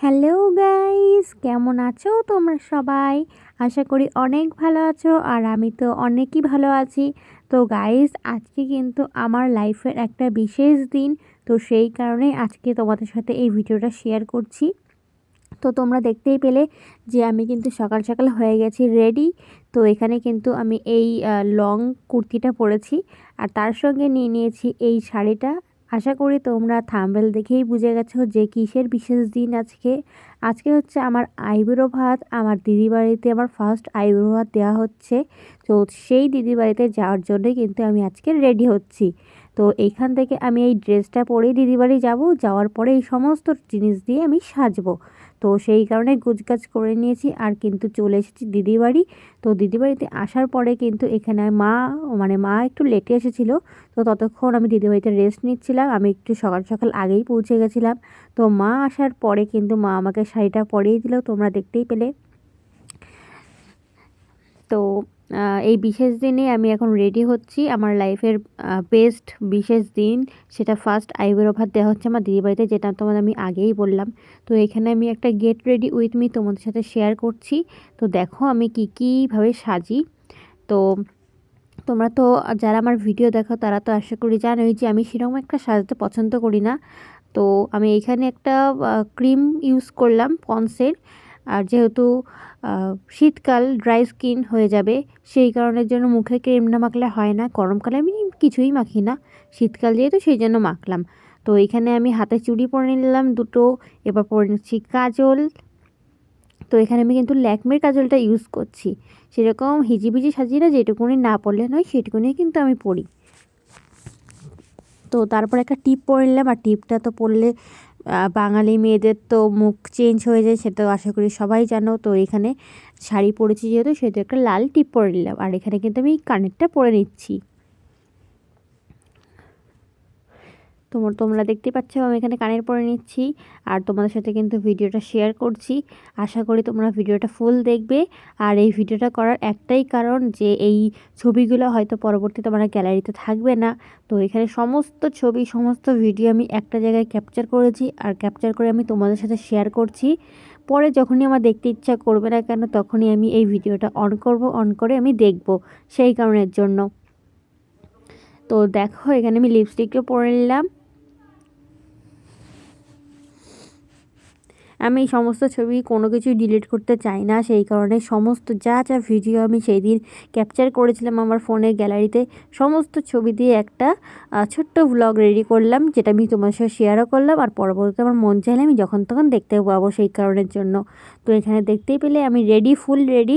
Hello guys, কেমন আছো তোমরা সবাই? আশা করি অনেক ভালো আছো আর আমি তো অনেকই ভালো আছি। তো গাইস, আজকে কিন্তু আমার লাইফের একটা বিশেষ দিন। তো সেই কারণেই আজকে তোমাদের সাথে এই ভিডিওটা শেয়ার করছি। তো তোমরা দেখতেই পেলে যে আমি কিন্তু সকাল সকাল হয়ে গেছি রেডি। তো এখানে কিন্তু আমি এই লং কুর্তিটা পরেছি আর তার সঙ্গে নিয়ে নিয়েছি এই শাড়িটা। আশা করি তোমরা থাম্বনেল দেখেই বুঝে গেছো যে কিসের বিশেষ দিন আজকে। আজকে হচ্ছে আমার আইবুড়ো ভাত, আমার দিদি বাড়িতে আমার ফার্স্ট আইবুড়ো ভাত দেওয়া হচ্ছে। তো সেই দিদি বাড়িতে যাওয়ার জন্যই কিন্তু আমি আজকে রেডি হচ্ছি। তো এইখান থেকে আমি এই ড্রেসটা পরেই দিদি বাড়ি যাবো, যাওয়ার পরে এই সমস্ত জিনিস দিয়ে আমি সাজবো। তো সেই কারণে গোছগাছ করে নিয়েছি আর কিন্তু চলে এসেছি দিদি বাড়ি। তো দিদি বাড়িতে আসার পরে কিন্তু এখানে মা একটু লেটে এসেছিলো। তো ততক্ষণ আমি দিদি বাড়িতে রেস্ট নিচ্ছিলাম, আমি একটু সকাল সকাল আগেই পৌঁছে গেছিলাম। তো মা আসার পরে কিন্তু মা আমাকে শাড়িটা পরিয়ে দিল, তোমরা দেখতেই পেলে। তো এই বিশেষ দিনে আমি এখন রেডি হচ্ছি, আমার লাইফের বেস্ট বিশেষ দিন। সেটা ফার্স্ট আইবুড়ো ভাত দেওয়া হচ্ছে আমার দিদি বাড়িতে, যেটা তোমাদের আমি আগেই বললাম। তো এখানে আমি একটা গেট রেডি উইথ মি তোমাদের সাথে শেয়ার করছি। তো দেখো আমি কীভাবে সাজি। তো তোমরা তো যারা আমার ভিডিও দেখো তারা তো আশা করি জানোই যে আমি সেরকম একটা সাজতে পছন্দ করি না। তো আমি এখানে একটা ক্রিম ইউজ করলাম পন্সের। আর যেহেতু শীতকাল ড্রাই স্কিন হয়ে যাবে, সেই কারণের জন্য মুখে ক্রিম না মাখলে হয় না। গরমকালে আমি কিছুই মাখি না, শীতকাল যেহেতু সেই জন্য মাখলাম। তো এখানে আমি হাতে চুড়ি পরে নিলাম দুটো, এবার পরে নিচ্ছি কাজল। তো এখানে আমি কিন্তু ল্যাকমের কাজলটা ইউজ করছি, সেরকম হিজিবিজি সাজিয়ে না, যেটুকুনি না পরলে নয় সেটুকুনি কিন্তু আমি পরি। তো তারপর একটা টিপ পরে নিলাম, আর টিপটা তো পরলে বাঙালি মেয়েদের তো মুখ চেঞ্জ হয়ে যায়, সেটা আশা করি সবাই জানো। তো এখানে শাড়ি পরেছি যেহেতু, সেহেতু একটা লাল টিপ পরে নিলাম, আর এখানে কিন্তু আমি কানেরটা পরে নিচ্ছি। তোমরা দেখতে পাচ্ছ আমি এখানে কানের পরে নিচ্ছি আর তোমাদের সাথে কিন্তু ভিডিওটা শেয়ার করছি। আশা করি তোমরা ভিডিওটা ফুল দেখবে। আর এই ভিডিওটা করার একটাই কারণ যে এই ছবিগুলো হয়তো পরবর্তীতে আমার গ্যালারিতে থাকবে না। তো এখানে সমস্ত ছবি সমস্ত ভিডিও আমি একটা জায়গায় ক্যাপচার করেছি, আর ক্যাপচার করে আমি তোমাদের সাথে শেয়ার করছি। পরে যখনই আমার দেখতে ইচ্ছা করবে না কেন, তখনই আমি এই ভিডিওটা অন করব, অন করে আমি দেখব, সেই কারণের জন্য। তো দেখো এখানে আমি লিপস্টিকও পরে নিলাম। আমি এই সমস্ত ছবি কোনো কিছুই ডিলিট করতে চাই না, সেই কারণে সমস্ত যা যা ভিডিও আমি সেই দিন ক্যাপচার করেছিলাম আমার ফোনের গ্যালারিতে, সমস্ত ছবি দিয়ে একটা ছোট্ট ভ্লগ রেডি করলাম, যেটা আমি তোমার সাথে শেয়ারও করলাম। আর পরবর্তীতে আমার মন চাইলে আমি যখন তখন দেখতে পাবো, সেই কারণের জন্য। তো এখানে দেখতেই পেলে আমি রেডি, ফুল রেডি।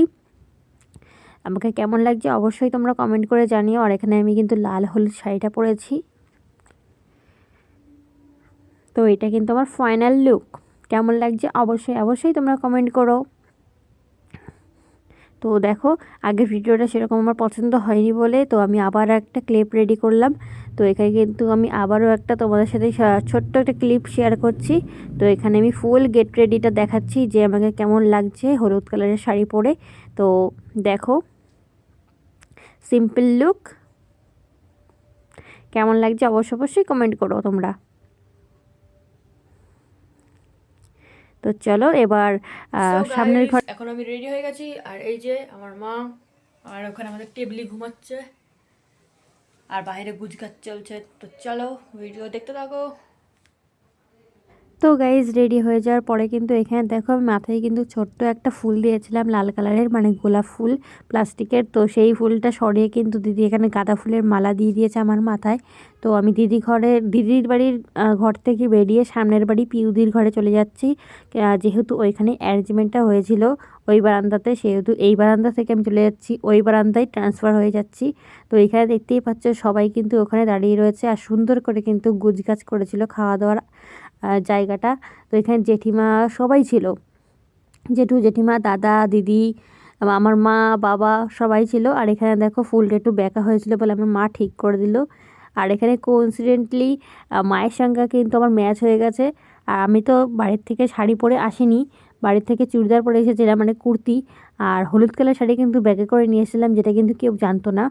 আমাকে কেমন লাগছে অবশ্যই তোমরা কমেন্ট করে জানিও। আর এখানে আমি কিন্তু লাল হলুদ শাড়িটা পরেছি। তো এটা কিন্তু আমার ফাইনাল লুক। কেমন লাগছে অবশ্যই তোমরা কমেন্ট করো। তো দেখো আগের ভিডিওটা সেরকম আমার পছন্দ হয়নি বলে তো আমি আবার একটা ক্লিপ রেডি করলাম। তো এখানে কিন্তু আমি আবারও একটা তোমাদের সাথে ছোট্ট একটা ক্লিপ শেয়ার করছি। তো এখানে আমি ফুল গেট রেডিটা দেখাচ্ছি যে আমাকে কেমন লাগছে হলুদ কালারের শাড়ি পরে। তো দেখো সিম্পল লুক, কেমন লাগছে অবশ্যই কমেন্ট করো তোমরা। তো চলো এবার সামনের ঘর। এখন আমি রেডি হয়ে গেছি, আর এই যে আমার মা, আর ওখানে আমাদের টেবিলি ঘুমাচ্ছে, আর বাইরে গুজগাছ চলছে। তো চলো ভিডিও দেখতে থাকো। তো গাইজ রেডি হয়ে যাওয়ার পরে কিন্তু এখানে দেখো আমি মাথায় কিন্তু ছোট্ট একটা ফুল দিয়েছিলাম, লাল কালারের, মানে গোলাপ ফুল প্লাস্টিকের। তো সেই ফুলটা সরিয়ে কিন্তু দিদি এখানে গাঁদা ফুলের মালা দিয়ে দিয়েছে আমার মাথায়। তো আমি দিদির বাড়ির ঘর থেকে বেরিয়ে সামনের বাড়ি পিউদির ঘরে চলে যাচ্ছি। যেহেতু ওইখানে অ্যারেঞ্জমেন্টটা হয়েছিল ওই বারান্দাতে, সেহেতু এই বারান্দা থেকে আমি চলে যাচ্ছি ওই বারান্দায় ট্রান্সফার হয়ে যাচ্ছি। তো এখানে দেখতেই পাচ্ছ সবাই কিন্তু ওখানে দাঁড়িয়ে রয়েছে, আর সুন্দর করে কিন্তু গুজগাছ করেছিল খাওয়া দাওয়ার জায়গাটা। তো এখানে জেঠিমা সবাই ছিল, জেঠু জেঠিমা দাদা দিদি, আমার মা বাবা সবাই ছিল। আর এখানে দেখো ফুলটা একটু বেঁকা হয়েছিল বলে আমার মা ঠিক করে দিল। আর এখানে কোইন্সিডেন্টলি মায়ের সঙ্গে কিন্তু আমার ম্যাচ হয়ে গেছে। আর আমি তো বাড়ির থেকে শাড়ি পরে আসিনি, বাড়ির থেকে চুড়িদার পরে এসেছিলাম, মানে কুর্তি। আর হলুদ কালার শাড়ি কিন্তু ব্যাগে করে নিয়ে এসেছিলাম, যেটা কিন্তু কেউ জানতো না।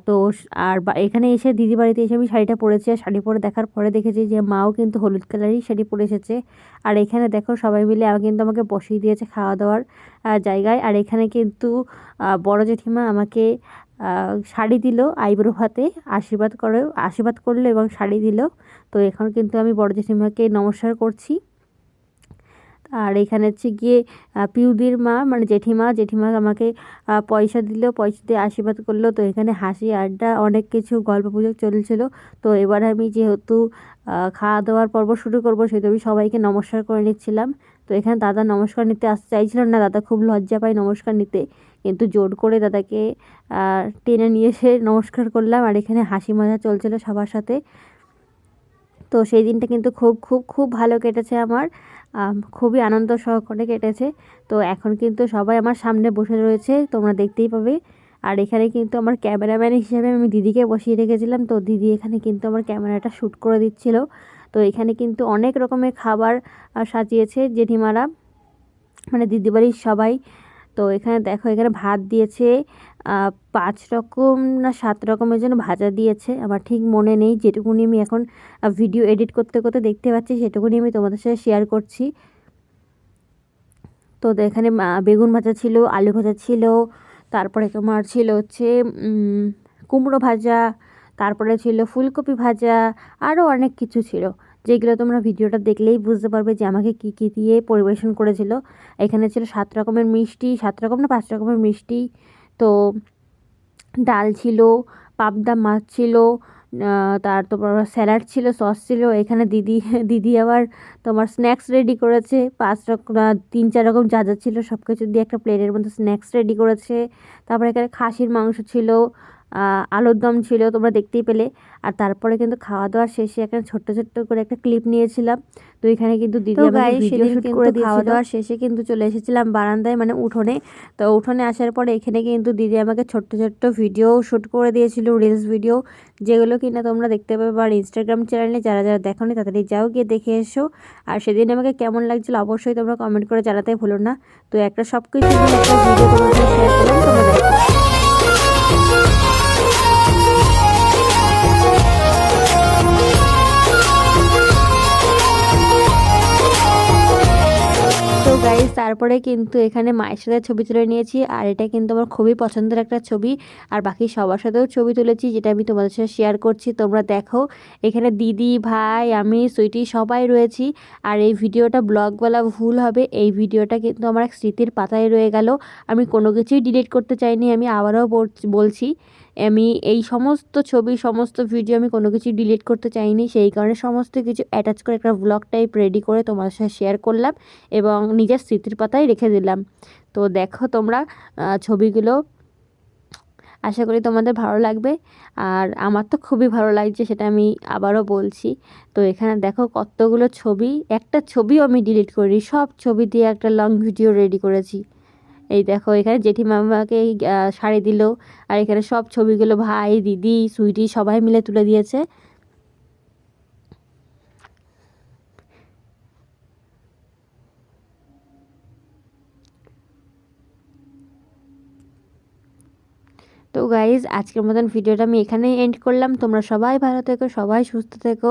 তো আর এখানে এসে দিদি বাড়িতে এসে আমি শাড়িটা পরেছি, আর শাড়ি পরে দেখার পরে দেখেছি যে মাও কিন্তু হলুদ কালারই শাড়ি পরে এসেছে। আর এখানে দেখো সবাই মিলে কিন্তু আমাকে বসিয়ে দিয়েছে খাওয়া দাওয়ার জায়গায়। আর এখানে কিন্তু বড় জেঠিমা আমাকে শাড়ি দিল আইবুড়ো ভাতে, আশীর্বাদ করলো এবং শাড়ি দিল। তো এখন কিন্তু আমি বড় জেঠিমাকে নমস্কার করছি। আর এখানে হচ্ছে গিয়ে পিউদির মা মানে জেঠিমা আমাকে পয়সা দিল, পয়সা দিয়ে আশীর্বাদ করলো। তো এখানে হাসি আড্ডা অনেক কিছু গল্প গুজব চলছিল। তো এবার আমি যেহেতু খাওয়া দাওয়ার পর্ব শুরু করবো, সেহেতু আমি সবাইকে নমস্কার করে নিচ্ছিলাম। তো এখানে দাদা নমস্কার নিতে আসতে চাইছিল না, দাদা খুব লজ্জা পায় নমস্কার নিতে, কিন্তু জোর করে দাদাকে টেনে নিয়ে এসে নমস্কার করলাম। আর এখানে হাসি মজা চলছিল সবার সাথে। তো সেই দিনটা কিন্তু খুব খুব খুব ভালো কেটেছে আমার, খুবই আনন্দ সহকারে কেটেছে। তো এখন কিন্তু সবাই আমার সামনে বসে রয়েছে, তোমরা দেখতেই পাবে। আর এখানে কিন্তু আমার ক্যামেরাম্যান হিসেবে আমি দিদিকে বসিয়ে রেখেছিলাম। তো দিদি এখানে কিন্তু আমার ক্যামেরাটা শ্যুট করে দিচ্ছিল। তো এখানে কিন্তু অনেক রকমের খাবার সাজিয়েছে জেঠিমারা, মানে দিদি বাড়ির সবাই। তো এখানে দেখো, এখানে ভাত দিয়েছে 5 রকম না 7 রকমের যেন ভাজা দিয়েছে, আমার ঠিক মনে নেই। যেটুকুনি আমি এখন ভিডিও এডিট করতে করতে দেখতে পাচ্ছি, সেটুকুনি আমি তোমাদের সাথে শেয়ার করছি। তো এখানে বেগুন ভাজা ছিল, আলু ভাজা ছিল, তারপরে তোমার ছিল হচ্ছে কুমড়ো ভাজা, তারপরে ছিল ফুলকপি ভাজা, আরও অনেক কিছু ছিল, যেগুলো তোমরা ভিডিওটা দেখলেই বুঝতে পারবে যে আমাকে কী কী দিয়ে পরিবেশন করেছিল। এখানে ছিল 7 রকমের মিষ্টি, 7 রকম না 5 রকমের মিষ্টি। তো ডাল ছিল, পাবদা মাছ ছিল, তার তোমার স্যালাড ছিল, সস ছিল। এখানে দিদি দিদি আবার তোমার স্ন্যাক্স রেডি করেছে 5 রকম 3-4 রকম যা যা ছিল সব কিছু দিয়ে একটা প্লেটের মধ্যে স্ন্যাক্স রেডি করেছে। তারপরে এখানে খাসির মাংস ছিল, আলুর দম ছিল, তোমরা দেখতেই পেলে। আর তারপরে কিন্তু খাওয়া দাওয়ার শেষে একটা ছোট্ট ছোট্ট করে একটা ক্লিপ নিয়েছিলাম। তো এখানে কিন্তু দিদি আমাকে ভিডিও শুট করে দিয়েছিল। খাওয়া দাওয়ার শেষে কিন্তু চলে এসেছিলাম বারান্দায়, মানে উঠোনে। তো উঠোনে আসার পরে এখানে কিন্তু দিদি আমাকে ছোট্ট ছোট্ট ভিডিও শ্যুট করে দিয়েছিল, রিলস ভিডিও, যেগুলো কিনা তোমরা দেখতে পাবে আর ইনস্টাগ্রাম চ্যানেলে। যারা যারা দেখোনি তাড়াতাড়ি যাও, গিয়ে দেখে এসো। আর সেদিন আমাকে কেমন লাগছিল অবশ্যই তোমরা কমেন্ট করে জানাতে ভুলো না। তো একটা সব কিছু একটা ভিডিও তোমাদের সাথে শেয়ার করলাম, তোমরা দেখো। তো গাইস, তারপরে কিন্তু এখানে মায়ের সাথে ছবি তুলে নিয়েছি, আর এটা কিন্তু আমার খুবই পছন্দের একটা ছবি। আর বাকি সবার সাথেও ছবি তুলেছি, যেটা আমি তোমাদের সাথে শেয়ার করছি, তোমরা দেখো। এখানে দিদি, ভাই, আমি, সুইটি সবাই রয়েছি। আর এই ভিডিওটা ব্লগ বলা ভুল হবে, এই ভিডিওটা কিন্তু আমার এক স্মৃতির পাতায় রয়ে গেল। আমি কোনো কিছুই ডিলিট করতে চাইনি, আমি আবারও বলছি, আমি এই সমস্ত ছবি, সমস্ত ভিডিও আমি কোনো কিছু ডিলিট করতে চাইনি। সেই কারণে সমস্ত কিছু অ্যাটাচ করে একটা ব্লগ টাইপ রেডি করে তোমাদের সাথে শেয়ার করলাম এবং নিজের স্মৃতির পাতায় রেখে দিলাম। তো দেখো তোমরা ছবিগুলো, আশা করি তোমাদের ভালো লাগবে। আর আমার তো খুবই ভালো লাগছে, সেটা আমি আবারও বলছি। তো এখানে দেখো কতগুলো ছবি, একটা ছবিও আমি ডিলিট করিনি, সব ছবি দিয়ে একটা লং ভিডিও রেডি করেছি। এই দেখো, এখানে জেঠিমা আমাকে শাড়ি দিল, আর এখানে সব ছবিগুলো ভাই, দিদি, সুইটি সবাই মিলে তুলে দিয়েছে। তো গাইজ, আজকের মতন ভিডিওটা আমি এখানেই এন্ড করলাম। তোমরা সবাই ভালো থেকো, সবাই সুস্থ থেকো।